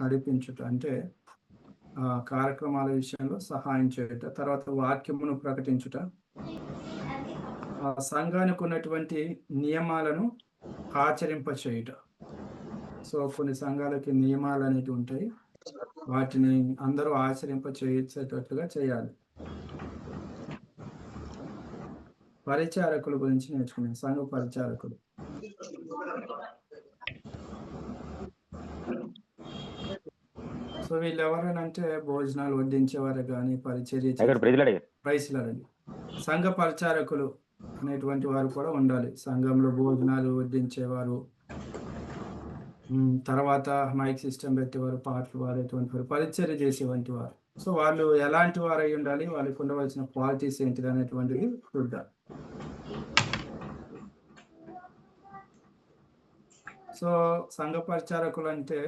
నడిపించుట అంటే కార్యక్రమాల విషయంలో సహాయం చేయుట, తర్వాత వాక్యమును ప్రకటించుట, సంఘానికి ఉన్నటువంటి నియమాలను ఆచరింప చేయుట. సో కొన్ని సంఘాలకి నియమాలు అనేవి ఉంటాయి, వాటిని అందరూ ఆచరింప చేసేటట్లుగా చేయాలి. పరిచారకుల గురించి నేర్చుకున్నాం. సంఘ పరిచారకులు సో వీళ్ళు ఎవరనంటే భోజనాలు వడ్డించేవారు కానీ పరిచర్య ప్రైస్లాడండి. సంఘ పరిచారకులు అనేటువంటి వారు కూడా ఉండాలి. సంఘంలో భోజనాలు వడ్డించేవారు, తర్వాత మైక్ సిస్టమ్ పెట్టేవారు, పాటలు పాడేటువంటి వారు, పరిచర్య చేసేటువంటి వారు. సో వాళ్ళు ఎలాంటి వారు అయి ఉండాలి, వాళ్ళకి ఉండవలసిన క్వాలిటీస్ ఏంటిది అనేటువంటిది చూద్దాం. సో సంఘ పరిచారకులు అంటే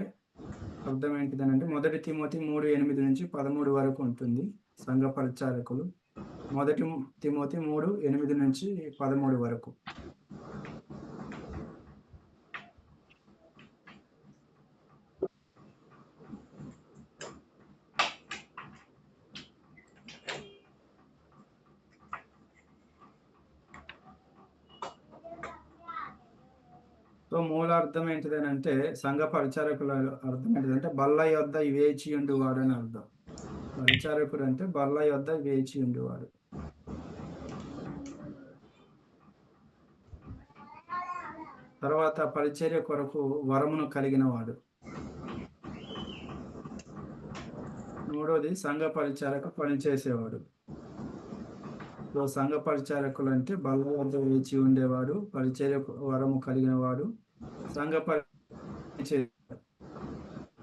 అర్థం ఏంటిదనంటే 1 తిమోతి 3:8 నుంచి 13 వరకు ఉంటుంది. సంఘ పరిచారకులు 1 తిమోతి 3:8 నుంచి 13 వరకు. సో మూలార్థం ఏంటిదనంటే సంఘ పరిచారకుల అర్థం ఏంటిదంటే బల్ల యొద్ద వేచి ఉండువాడు అని అర్థం. పరిచారకుడు అంటే బల్ల యొద్ద వేచి ఉండువాడు. తర్వాత పరిచర్య కొరకు వరమును కలిగిన వాడు. మూడోది సంఘ పరిచారక పనిచేసేవాడు. సో సంఘ పరిచారకులు అంటే బల్ల వద్ద వేచి ఉండేవాడు, పరిచర్య వరము కలిగిన వాడు, సంఘ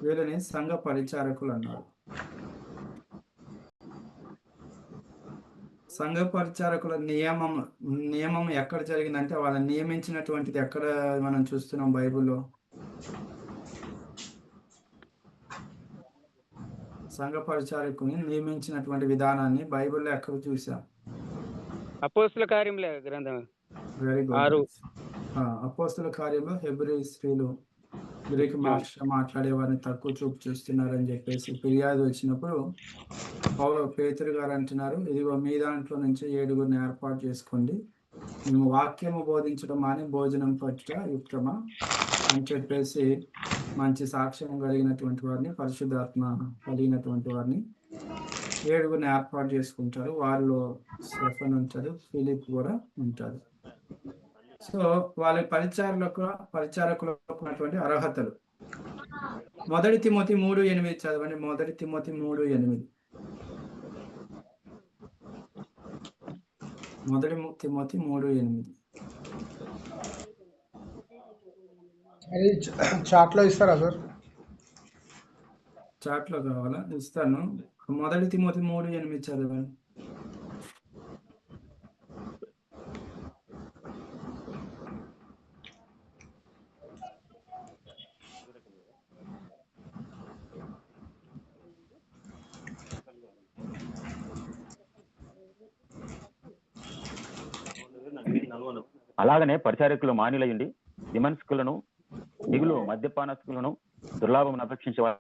వీళ్ళని సంఘ పరిచారకులు అన్నారు. సంఘ పరిచారకుల నియమం ఎక్కడ జరిగిందంటే వాళ్ళని నియమించినటువంటిది ఎక్కడ మనం చూస్తున్నాం బైబిల్లో? సంఘ పరిచారకుని నియమించినటువంటి విధానాన్ని బైబిల్లో ఎక్కడ చూసాం? అపోస్తుల కార్యముల గ్రంథం. Very good. అపోస్తుల కార్యంలో హెబ్రీ స్త్రీలు గ్రీక్ భాష మాట్లాడే వారిని తక్కువ చూపు చూస్తున్నారని చెప్పేసి ఫిర్యాదు వచ్చినప్పుడు పేతురు గారు అంటున్నారు, ఇదిగో మీ దాంట్లో నుంచి 7 ఏర్పాటు చేసుకోండి, మేము వాక్యము బోధించడం అని భోజనం పట్టుట యుక్తమా అని చెప్పేసి మంచి సాక్ష్యం కలిగినటువంటి వారిని, పరిశుద్ధాత్మ కలిగినటువంటి వారిని 7 ఏర్పాటు చేసుకుంటారు. వారిలో స్టెఫెన్ ఉంటాడు, ఫిలిప్ కూడా ఉంటాడు. సో వాళ్ళ పరిచారకులకు ఉన్నటువంటి అర్హతలు 1 తిమోతి 3:8 చదవండి. 1 తిమోతి 3:8. 1 తిమోతి 3:8. చాట్లో ఇస్తారా సార్? చాట్లో కావాలా? ఇస్తాను. 1 తిమోతి 3:8 చదవండి. అలాగనే పరిచారకులు మాన్యులయ్యండి, విమర్శకులను, దిగులు మద్యపానస్తులను, దుర్లాభం అపేక్షించేవారు.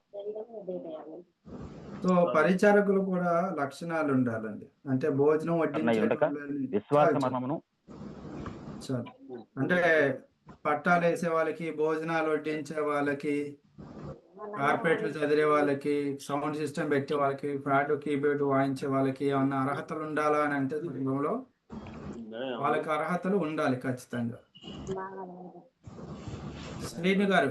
సో పరిచారకులు కూడా లక్షణాలు ఉండాలండి. అంటే భోజనం విశ్వాసమను అంటే పట్టాలు వేసే వాళ్ళకి, భోజనాలు వడ్డించే వాళ్ళకి, కార్పెట్లు చదిరే వాళ్ళకి, సౌండ్ సిస్టమ్ పెట్టే వాళ్ళకి, ఫ్లాట్ కీబోర్డ్ వాయించే వాళ్ళకి ఏమన్నా అర్హతలు ఉండాలా అని అంటే సంఘంలో వాళ్ళకి అర్హతలు ఉండాలి ఖచ్చితంగా. శ్రీను గారు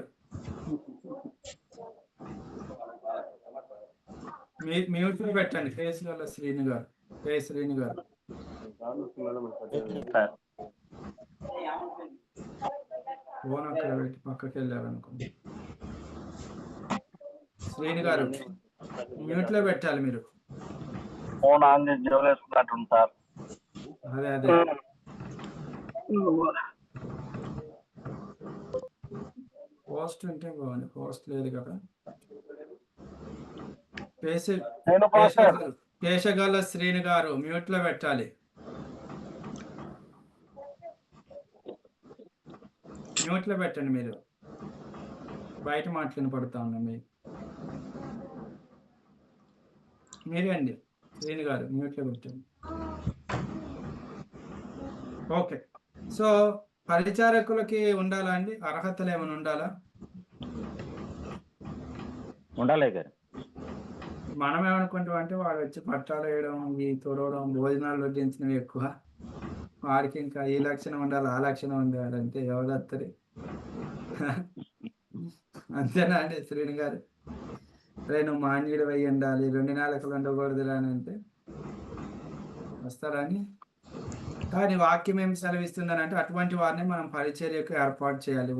మ్యూట్ పెట్టండి. ఫేస్ గల శ్రీను గారు, శ్రీను గారు ఫోన్ అక్కడ పెట్టి పక్కకి వెళ్ళారనుకోండి. శ్రీను గారు మ్యూట్ లో పెట్టాలి మీరు. అదే అదే పోస్ట్ ఉంటే బాగుంది, పోస్ట్ లేదు కదా. కేశగల శ్రీను గారు మ్యూట్ లో పెట్టాలి. మ్యూట్ లో పెట్టండి, మీరు బయట మాట్లాడిన పడుతా ఉన్నా. మీరు మీరే అండి శ్రీని గారు మ్యూట్లో పెట్టండి. ఓకే. సో పరిచారకులకి ఉండాలా అండి? అర్హతలు ఏమైనా ఉండాలా? ఉండాలి గారు. మనం ఏమనుకుంటాం అంటే వాడు వచ్చి పట్టాలు వేయడం, ఈ తుడవడం, భోజనాలు వడ్డించినవి ఎక్కువ. వాడికి ఇంకా ఈ లక్షణం ఉండాలి, ఆ లక్షణం ఉండాలి అంటే ఎవరు వస్తారు? అంతేనా అండి శ్రీని గారు? రే నువ్వు మాన్యుడు అయి ఉండాలి, 2 నెలలకు ఉండకూడదురా అని అంటే వస్తారా అని? కానీ వాక్యం ఏం సెలవిస్తుందని అంటే అటువంటి వారిని మనం పరిచర్యకు ఏర్పాటు చేయాలి.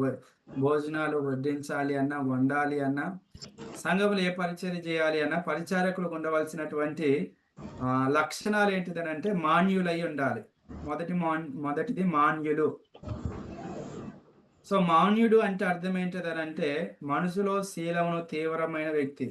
భోజనాలు వడ్డించాలి అన్నా, వండాలి అన్నా, సంఘంలో ఏ పరిచర్య చేయాలి అన్నా పరిచారకులకు ఉండవలసినటువంటి లక్షణాలు ఏంటిదని అంటే మాన్యులై ఉండాలి. మొదటిది మాన్యులు. సో మాన్యుడు అంటే అర్థం ఏంటిదని అంటే మనసులో శీలమును తీవ్రమైన వ్యక్తి.